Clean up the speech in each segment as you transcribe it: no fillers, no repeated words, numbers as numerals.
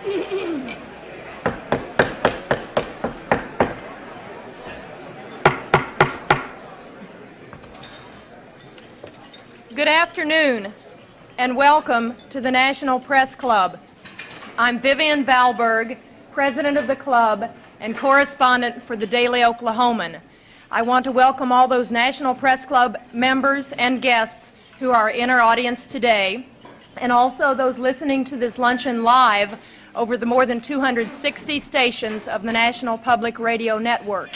Good afternoon, and welcome to the National Press Club. I'm Vivian Valberg, president of the club and correspondent for the Daily Oklahoman. I want to welcome all those National Press Club members and guests who are in our audience today, and also those listening to this luncheon live over the more than 260 stations of the National Public Radio Network.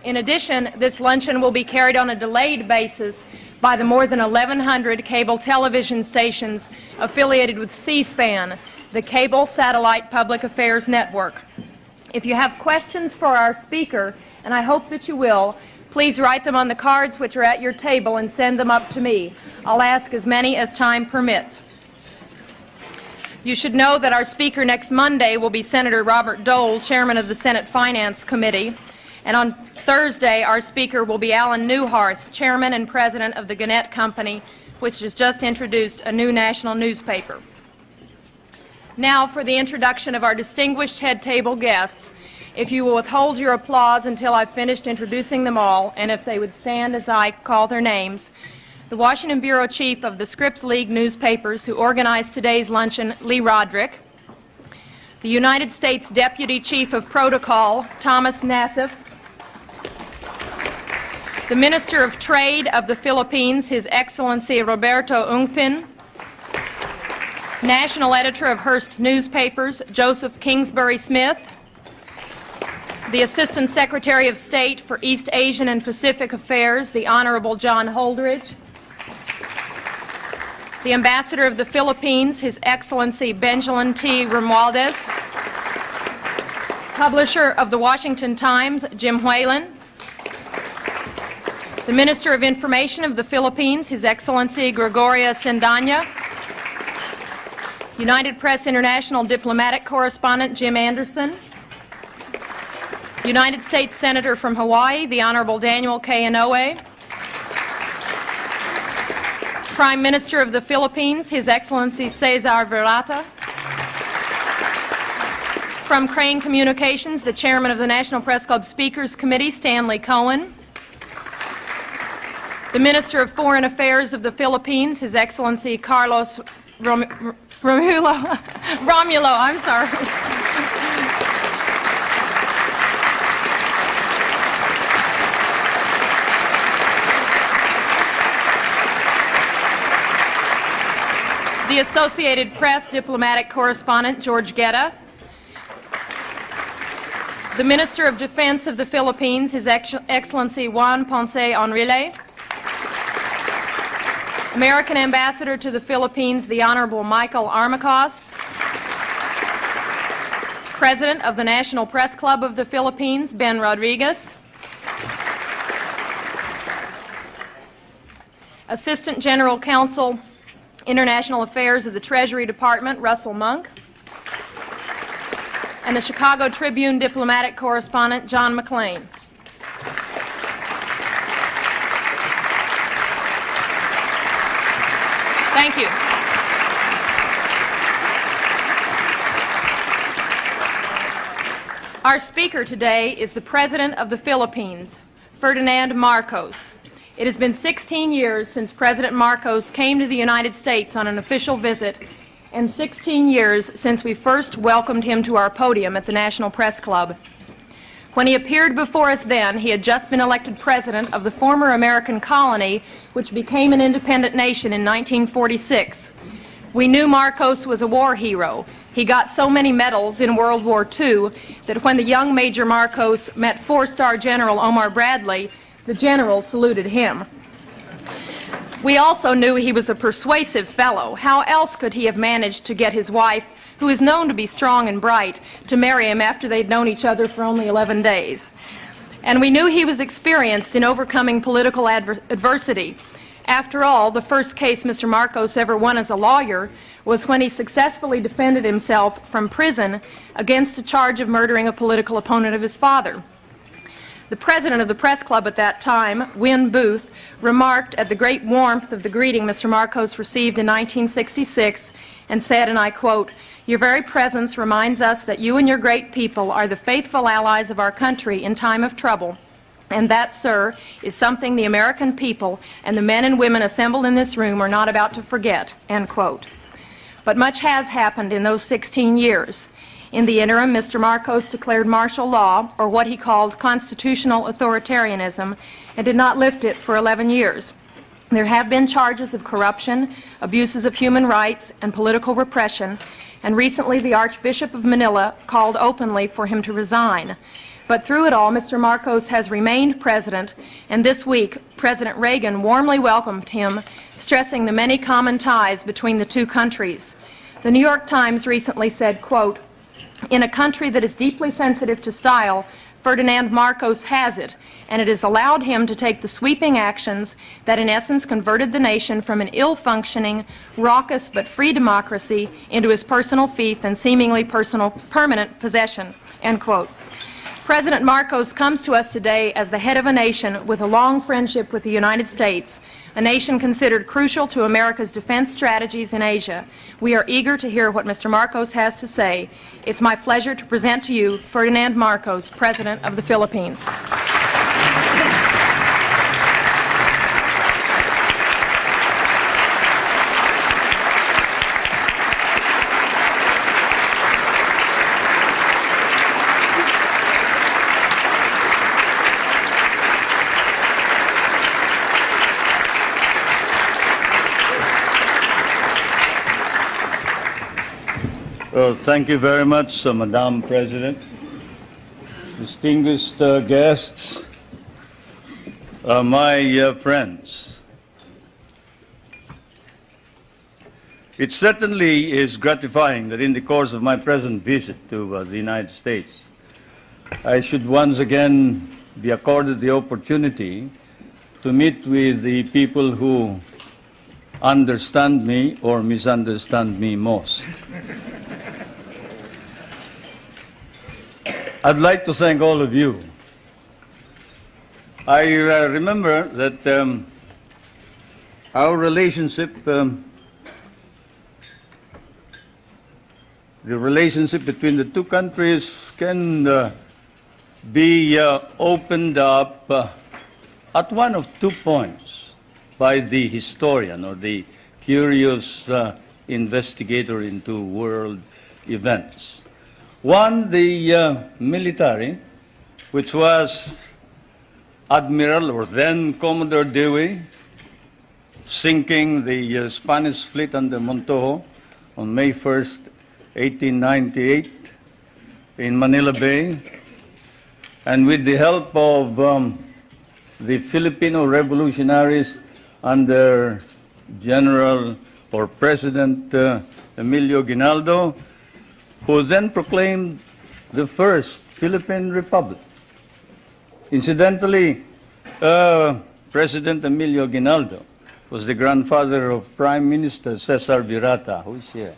In addition, this luncheon will be carried on a delayed basis by the more than 1,100 cable television stations affiliated with C-SPAN, the Cable Satellite Public Affairs Network. If you have questions for our speaker, and I hope that you will, please write them on the cards which are at your table and send them up to me. I'll ask as many as time permits. You should know that our speaker next Monday will be Senator Robert Dole, chairman of the Senate Finance Committee, and on Thursday our speaker will be Alan Newharth, chairman and president of the Gannett Company, which has just introduced a new national newspaper. Now for the introduction of our distinguished head table guests. If you will withhold your applause until I've finished introducing them all, and if they would stand as I call their names. The Washington Bureau Chief of the Scripps League newspapers who organized today's luncheon, Lee Roderick. The United States Deputy Chief of Protocol, Thomas Nassif. The Minister of Trade of the Philippines, His Excellency Roberto Ungpin. National Editor of Hearst Newspapers, Joseph Kingsbury Smith. The Assistant Secretary of State for East Asian and Pacific Affairs, the Honorable John Holdridge. The Ambassador of the Philippines, His Excellency Benjamin T. Romualdez. Publisher of the Washington Times, Jim Whalen. The Minister of Information of the Philippines, His Excellency Gregoria Sendanya. United Press International Diplomatic Correspondent Jim Anderson. United States Senator from Hawaii, the Honorable Daniel K. Inouye. Prime Minister of the Philippines, His Excellency Cesar Virata. From Crane Communications, the Chairman of the National Press Club Speakers Committee, Stanley Cohen. The Minister of Foreign Affairs of the Philippines, His Excellency Carlos Romulo, I'm sorry. The Associated Press diplomatic correspondent, George Guetta. The Minister of Defense of the Philippines, His Excellency Juan Ponce Enrile. American Ambassador to the Philippines, the Honorable Michael Armacost. President of the National Press Club of the Philippines, Ben Rodriguez. Assistant General Counsel, International Affairs of the Treasury Department, Russell Monk. And the Chicago Tribune diplomatic correspondent, John McLean. Thank you. Our speaker today is the President of the Philippines, Ferdinand Marcos. It has been 16 years since President Marcos came to the United States on an official visit, and 16 years since we first welcomed him to our podium at the National Press Club. When he appeared before us then, he had just been elected president of the former American colony, which became an independent nation in 1946. We knew Marcos was a war hero. He got so many medals in World War II that when the young Major Marcos met four-star General Omar Bradley, the general saluted him. We also knew he was a persuasive fellow. How else could he have managed to get his wife, who is known to be strong and bright, to marry him after they'd known each other for only 11 days? And we knew he was experienced in overcoming political adversity. After all, the first case Mr. Marcos ever won as a lawyer was when he successfully defended himself from prison against a charge of murdering a political opponent of his father. The president of the press club at that time, Win Booth, remarked at the great warmth of the greeting Mr. Marcos received in 1966 and said, and I quote, "Your very presence reminds us that you and your great people are the faithful allies of our country in time of trouble. And that, sir, is something the American people and the men and women assembled in this room are not about to forget," end quote. But much has happened in those 16 years. In the interim, Mr. Marcos declared martial law, or what he called constitutional authoritarianism, and did not lift it for 11 years. There have been charges of corruption, abuses of human rights, and political repression, and recently the Archbishop of Manila called openly for him to resign. But through it all, Mr. Marcos has remained president, and this week, President Reagan warmly welcomed him, stressing the many common ties between the two countries. The New York Times recently said, quote, "In a country that is deeply sensitive to style, Ferdinand Marcos has it, and it has allowed him to take the sweeping actions that in essence converted the nation from an ill-functioning, raucous but free democracy into his personal fief and seemingly permanent possession," end quote. President Marcos comes to us today as the head of a nation with a long friendship with the United States, a nation considered crucial to America's defense strategies in Asia. We are eager to hear what Mr. Marcos has to say. It's my pleasure to present to you Ferdinand Marcos, President of the Philippines. Well, thank you very much, Madam President. Distinguished guests, my friends. It certainly is gratifying that in the course of my present visit to the United States, I should once again be accorded the opportunity to meet with the people who understand me or misunderstand me most. I'd like to thank all of you. I remember that our relationship, the relationship between the two countries can be opened up at one of 2 points by the historian or the curious investigator into world events. One, the military, which was Admiral or then Commodore Dewey, sinking the Spanish fleet under Montojo on May 1st, 1898 in Manila Bay, and with the help of the Filipino revolutionaries under General or President Emilio Aguinaldo, who then proclaimed the first Philippine Republic. Incidentally, President Emilio Aguinaldo was the grandfather of Prime Minister Cesar Virata, who is here.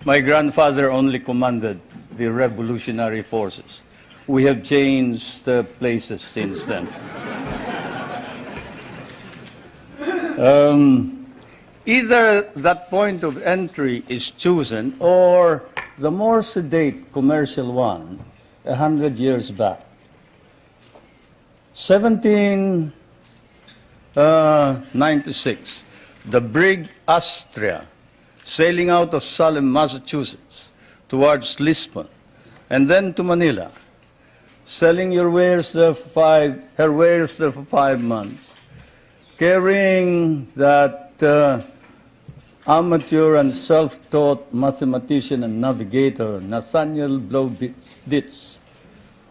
My grandfather only commanded the revolutionary forces. We have changed places since then. Either that point of entry is chosen or the more sedate commercial one 100 years back. 1796, the brig Astrea, sailing out of Salem, Massachusetts, towards Lisbon, and then to Manila, selling her wares there for 5 months, carrying that amateur and self-taught mathematician and navigator, Nathaniel Blow-Ditz,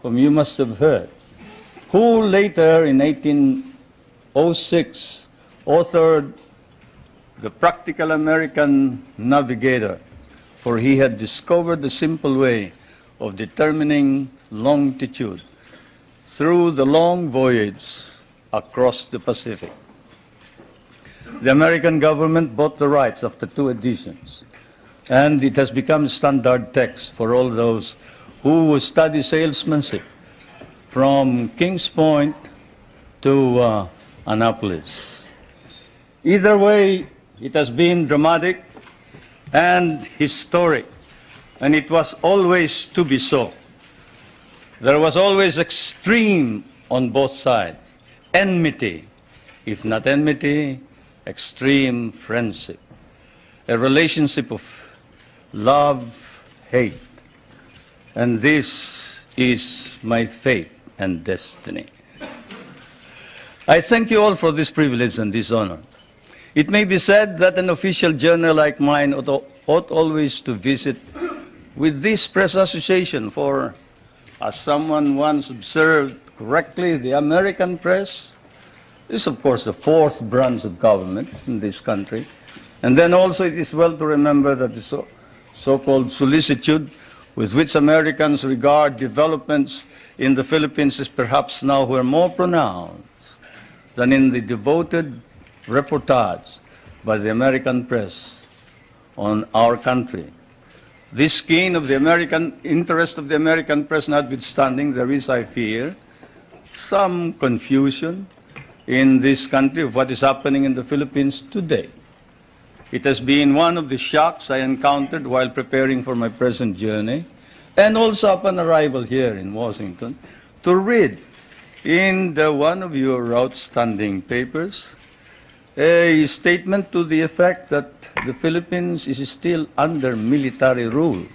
whom you must have heard, who later, in 1806, authored The Practical American Navigator, for he had discovered the simple way of determining longitude through the long voyage across the Pacific. The American government bought the rights after 2 editions, and it has become standard text for all those who study salesmanship from Kings Point to Annapolis. Either way, It has been dramatic and historic, and it was always to be so. There was always extreme on both sides, enmity, if not enmity, extreme friendship, a relationship of love, hate. And this is my fate and destiny. I thank you all for this privilege and this honor. It may be said that an official journal like mine ought always to visit with this press association, for, as someone once observed correctly, the American press is, of course, the fourth branch of government in this country. And then also it is well to remember that the so-called solicitude with which Americans regard developments in the Philippines is perhaps now more pronounced than in the devoted reportage by the American press on our country. This keen of the American interest of the American press notwithstanding, there is, I fear, some confusion in this country of what is happening in the Philippines today. It has been one of the shocks I encountered while preparing for my present journey, and also upon arrival here in Washington, to read in one of your outstanding papers a statement to the effect that the Philippines is still under military rule,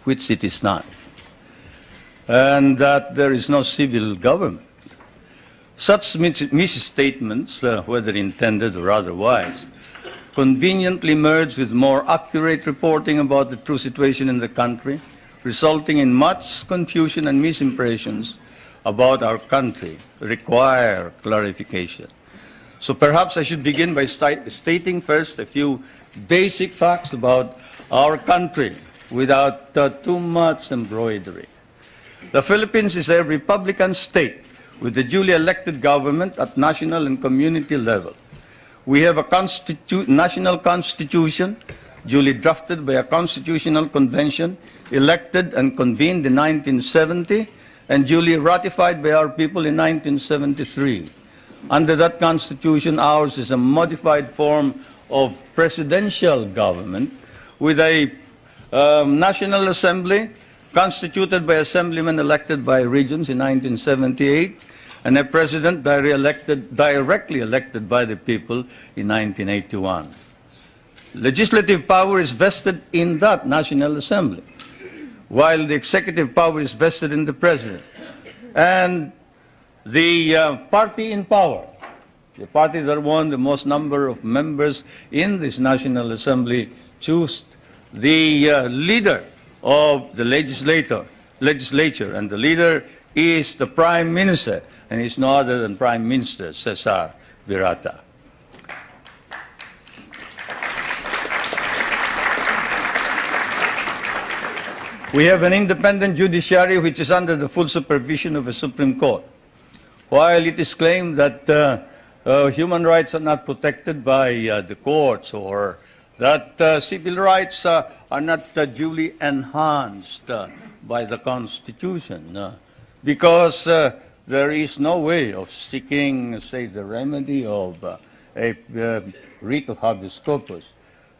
which it is not, and that there is no civil government. Such misstatements, whether intended or otherwise, conveniently merge with more accurate reporting about the true situation in the country, resulting in much confusion and misimpressions about our country, require clarification. So perhaps I should begin by stating first a few basic facts about our country without too much embroidery. The Philippines is a republican state with a duly elected government at national and community level. We have a national constitution duly drafted by a constitutional convention elected and convened in 1970 and duly ratified by our people in 1973. Under that constitution, ours is a modified form of presidential government with a National Assembly constituted by assemblymen elected by regions in 1978 and a president directly elected by the people in 1981. Legislative power is vested in that National Assembly, while the executive power is vested in the president. And the party in power, the party that won the most number of members in this National Assembly, choose the leader of the legislature, and the leader is the Prime Minister, and he's no other than Prime Minister Cesar Virata. We have an independent judiciary which is under the full supervision of a Supreme Court. While it is claimed that human rights are not protected by the courts, or that civil rights are not duly enhanced by the Constitution, because there is no way of seeking, say, the remedy of a writ of habeas corpus.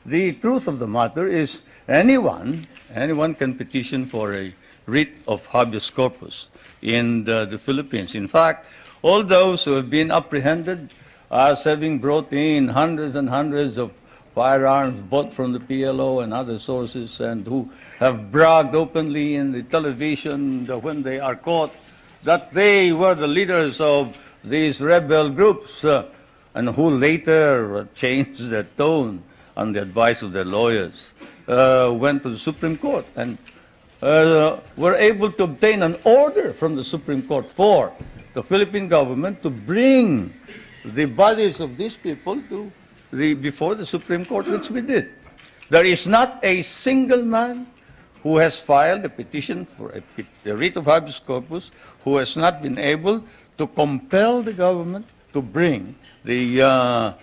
The truth of the matter is anyone can petition for a writ of habeas corpus in the Philippines. In fact, all those who have been apprehended as having brought in hundreds and hundreds of firearms bought from the PLO and other sources, and who have bragged openly in the television when they are caught that they were the leaders of these rebel groups, and who later changed their tone on the advice of their lawyers, went to the Supreme Court and were able to obtain an order from the Supreme Court for the Philippine government to bring the bodies of these people to before the Supreme Court, which we did. There is not a single man who has filed a petition for a writ of habeas corpus who has not been able to compel the government to bring the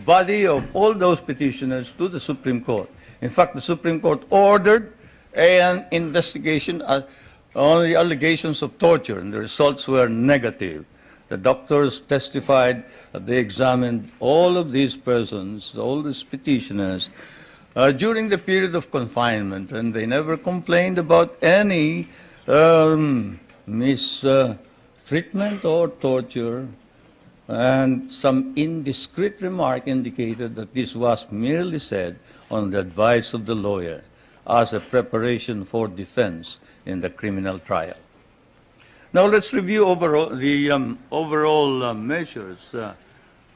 body of all those petitioners to the Supreme Court. In fact, the Supreme Court ordered an investigation on the allegations of torture, and the results were negative. The doctors testified that they examined all of these persons, all these petitioners, during the period of confinement, and they never complained about any mistreatment or torture. And some indiscreet remark indicated that this was merely said on the advice of the lawyer as a preparation for defense in the criminal trial. Now let's review the overall measures.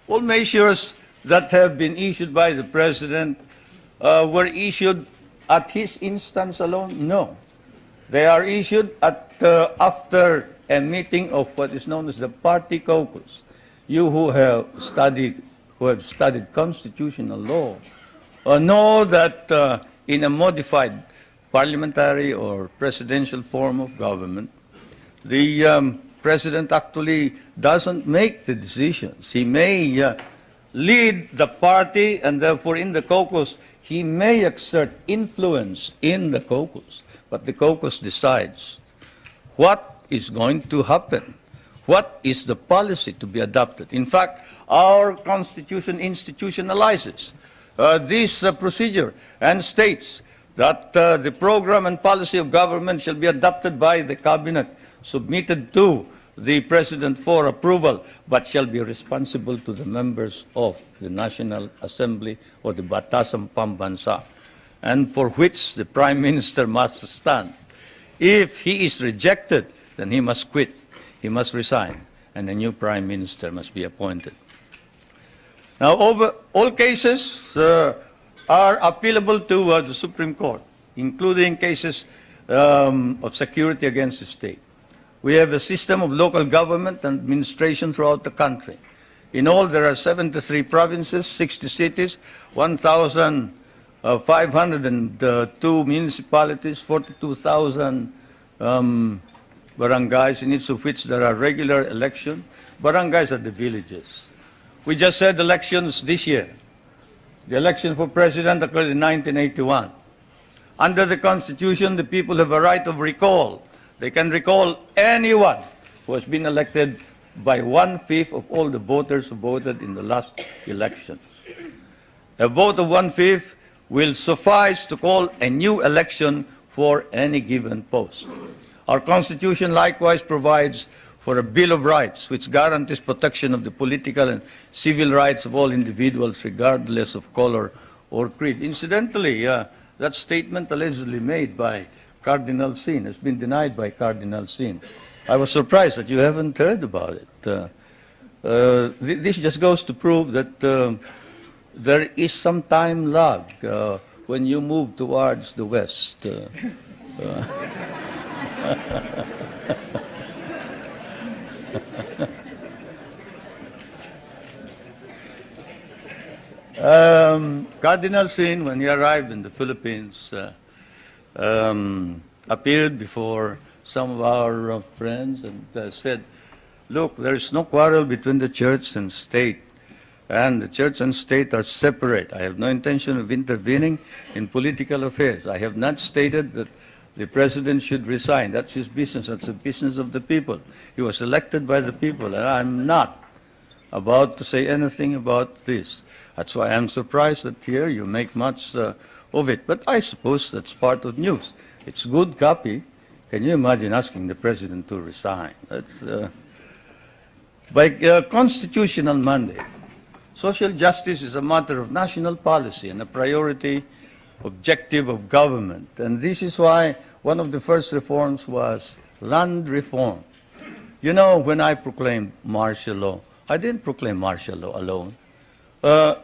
All measures that have been issued by the President were issued at his instance alone? No. They are issued after a meeting of what is known as the party caucus. You who have studied constitutional law know that in a modified parliamentary or presidential form of government, the President actually doesn't make the decisions. He may lead the party, and therefore in the caucus, he may exert influence in the caucus, but the caucus decides what is going to happen, what is the policy to be adopted. In fact, our Constitution institutionalizes this procedure and states that the program and policy of government shall be adopted by the Cabinet, submitted to the President for approval, but shall be responsible to the members of the National Assembly or the Batasang Pambansa, and for which the Prime Minister must stand. If he is rejected, then he must quit, he must resign, and a new Prime Minister must be appointed. Now, all cases are appealable to the Supreme Court, including cases of security against the state. We have a system of local government and administration throughout the country. In all, there are 73 provinces, 60 cities, 1,502 municipalities, 42,000 barangays, in each of which there are regular elections. Barangays are the villages. We just had elections this year. The election for president occurred in 1981. Under the Constitution, the people have a right of recall. They can recall anyone who has been elected by 1/5 of all the voters who voted in the last elections. A vote of 1/5 will suffice to call a new election for any given post. Our Constitution likewise provides for a Bill of Rights, which guarantees protection of the political and civil rights of all individuals, regardless of color or creed. Incidentally, that statement allegedly made by Cardinal Sin has been denied by Cardinal Sin. I was surprised that you haven't heard about it. This just goes to prove that there is some time lag when you move towards the West. Cardinal Sin, when he arrived in the Philippines, appeared before some of our friends and said, look, there is no quarrel between the church and state, and the church and state are separate. I have no intention of intervening in political affairs. I have not stated that the president should resign. That's his business. That's the business of the people. He was elected by the people, and I'm not about to say anything about this. That's why I'm surprised that here you make much of it. But I suppose that's part of news. It's good copy. Can you imagine asking the president to resign? That's by constitutional mandate. Social justice is a matter of national policy and a priority objective of government. And this is why one of the first reforms was land reform. You know, when I proclaimed martial law, I didn't proclaim martial law alone. It